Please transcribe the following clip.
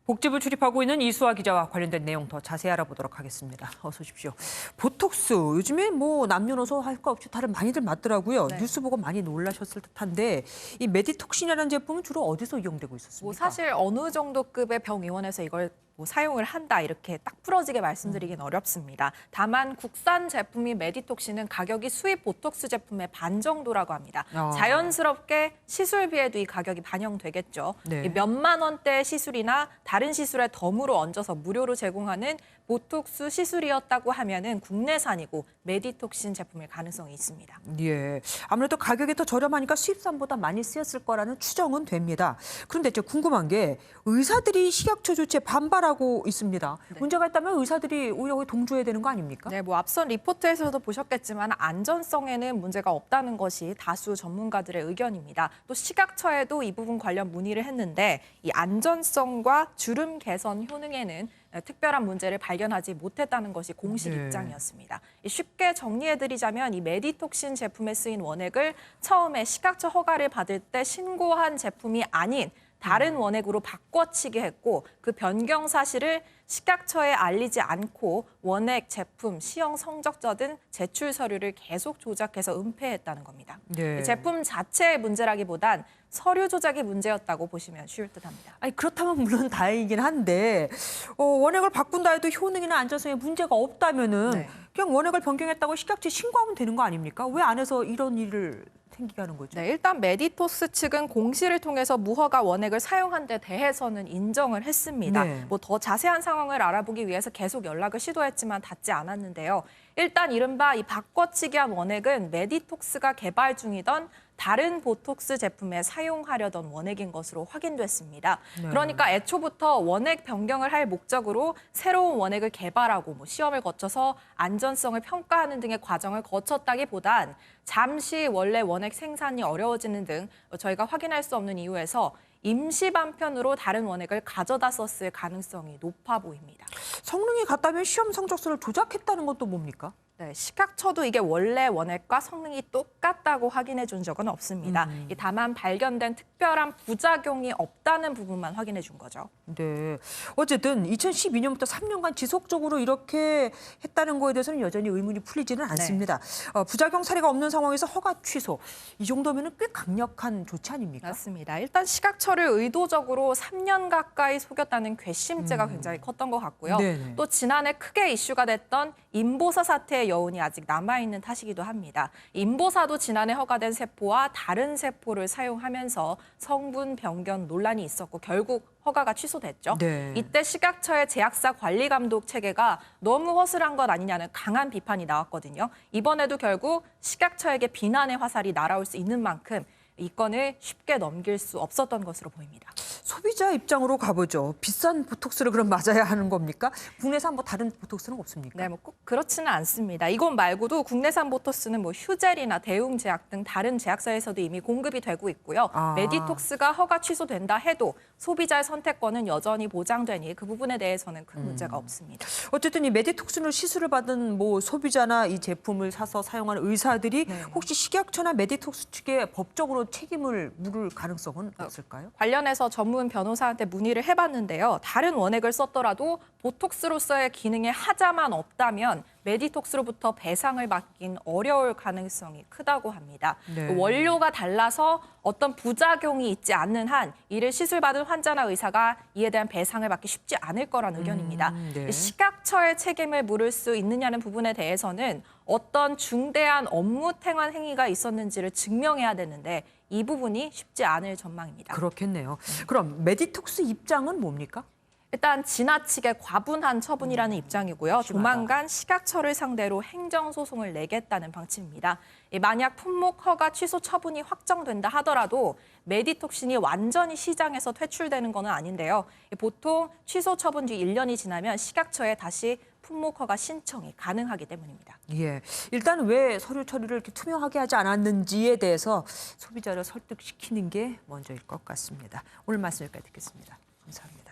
복지부 출입하고 있는 이수아 기자와 관련된 내용 더 자세히 알아보도록 하겠습니다. 어서 오십시오. 보톡스, 요즘에 뭐 남녀노소 할 거 없이 다들 많이들 맞더라고요. 네. 뉴스 보고 많이 놀라셨을 듯한데 이 메디톡신이라는 제품은 주로 어디서 이용되고 있었습니까? 뭐 사실 어느 정도 급의 병의원에서 이걸 뭐 사용을 한다 이렇게 딱 부러지게 말씀드리긴 어렵습니다. 다만 국산 제품인 메디톡신은 가격이 수입 보톡스 제품의 반 정도라고 합니다. 자연스럽게 시술비에도 이 가격이 반영되겠죠. 네. 이 몇만 원대 시술이나 다른 시술에 덤으로 얹어서 무료로 제공하는 보톡스 시술이었다고 하면은 국내산이고 메디톡신 제품일 가능성이 있습니다. 예, 아무래도 가격이 더 저렴하니까 수입산보다 많이 쓰였을 거라는 추정은 됩니다. 그런데 저 궁금한 게 의사들이 식약처 조치에 반발하고 있습니다. 네. 문제가 있다면 의사들이 오히려 동조해야 되는 거 아닙니까? 네, 뭐 앞선 리포트에서도 보셨겠지만 안전성에는 문제가 없다는 것이 다수 전문가들의 의견입니다. 또 식약처에도 이 부분 관련 문의를 했는데 이 안전성과 주름 개선 효능에는 특별한 문제를 발견하지 못했다는 것이 공식 네. 입장이었습니다. 쉽게 정리해드리자면 이 메디톡신 제품에 쓰인 원액을 처음에 식약처 허가를 받을 때 신고한 제품이 아닌 다른 원액으로 바꿔치기 했고 그 변경 사실을 식약처에 알리지 않고 원액, 제품, 시형 성적서 등 제출 서류를 계속 조작해서 은폐했다는 겁니다. 네. 제품 자체의 문제라기보단 서류 조작이 문제였다고 보시면 쉬울 듯합니다. 아니 그렇다면 물론 다행이긴 한데 원액을 바꾼다 해도 효능이나 안전성에 문제가 없다면은 네. 그냥 원액을 변경했다고 식약처에 신고하면 되는 거 아닙니까? 왜 안에서 이런 일을 생기게 하는 거죠? 네, 일단 메디토스 측은 공시를 통해서 무허가 원액을 사용한 데 대해서는 인정을 했습니다. 네. 뭐 더 자세한 상황을 알아보기 위해서 계속 연락을 시도했지만 닿지 않았는데요. 일단 이른바 이 바꿔치기한 원액은 메디톡스가 개발 중이던 다른 보톡스 제품에 사용하려던 원액인 것으로 확인됐습니다. 네. 그러니까 애초부터 원액 변경을 할 목적으로 새로운 원액을 개발하고 뭐 시험을 거쳐서 안전성을 평가하는 등의 과정을 거쳤다기보단 잠시 원래 원액 생산이 어려워지는 등 저희가 확인할 수 없는 이유에서 임시 반편으로 다른 원액을 가져다 썼을 가능성이 높아 보입니다. 성능이 같다면 시험 성적서를 조작했다는 것도 뭡니까? 네, 식약처도 이게 원래 원액과 성능이 똑같다고 확인해 준 적은 없습니다. 다만 발견된 특별한 부작용이 없다는 부분만 확인해 준 거죠. 네. 어쨌든 2012년부터 3년간 지속적으로 이렇게 했다는 거에 대해서는 여전히 의문이 풀리지는 않습니다. 부작용 사례가 없는 상황에서 허가 취소. 이 정도면 꽤 강력한 조치 아닙니까? 맞습니다. 일단 식약처를 의도적으로 3년 가까이 속였다는 괘씸죄가 굉장히 컸던 것 같고요. 네네. 또 지난해 크게 이슈가 됐던 인보사 사태의 여운이 아직 남아있는 탓이기도 합니다. 인보사도 지난해 허가된 세포와 다른 세포를 사용하면서 성분 변경 논란이 있었고 결국 허가가 취소됐죠. 네. 이때 식약처의 제약사 관리 감독 체계가 너무 허술한 것 아니냐는 강한 비판이 나왔거든요. 이번에도 결국 식약처에게 비난의 화살이 날아올 수 있는 만큼 이 건을 쉽게 넘길 수 없었던 것으로 보입니다. 소비자 입장으로 가보죠. 비싼 보톡스를 그럼 맞아야 하는 겁니까? 국내산 뭐 다른 보톡스는 없습니까? 네, 뭐 꼭 그렇지는 않습니다. 이것 말고도 국내산 보톡스는 뭐 휴젤이나 대웅제약 등 다른 제약사에서도 이미 공급이 되고 있고요. 메디톡스가 허가 취소된다 해도 소비자의 선택권은 여전히 보장되니 그 부분에 대해서는 큰 문제가 없습니다. 어쨌든 이 메디톡스로 시술을 받은 뭐 소비자나 이 제품을 사서 사용하는 의사들이 혹시 식약처나 메디톡스 측에 법적으로 책임을 물을 가능성은 없을까요? 관련해서 전문 변호사한테 문의를 해봤는데요. 다른 원액을 썼더라도 보톡스로서의 기능에 하자만 없다면 메디톡스로부터 배상을 받긴 어려울 가능성이 크다고 합니다. 네. 원료가 달라서 어떤 부작용이 있지 않는 한 이를 시술받은 환자나 의사가 이에 대한 배상을 받기 쉽지 않을 거란 의견입니다. 네. 식약처의 책임을 물을 수 있느냐는 부분에 대해서는 어떤 중대한 업무 행한 행위가 있었는지를 증명해야 되는데 이 부분이 쉽지 않을 전망입니다. 그렇겠네요. 그럼 메디톡스 입장은 뭡니까? 일단 지나치게 과분한 처분이라는 입장이고요. 조만간 식약처를 상대로 행정소송을 내겠다는 방침입니다. 만약 품목 허가 취소 처분이 확정된다 하더라도 메디톡신이 완전히 시장에서 퇴출되는 건 아닌데요. 보통 취소 처분 뒤 1년이 지나면 식약처에 다시 품목 허가 신청이 가능하기 때문입니다. 예, 일단 왜 서류 처리를 이렇게 투명하게 하지 않았는지에 대해서 소비자를 설득시키는 게 먼저일 것 같습니다. 오늘 말씀 여기까지 듣겠습니다. 감사합니다.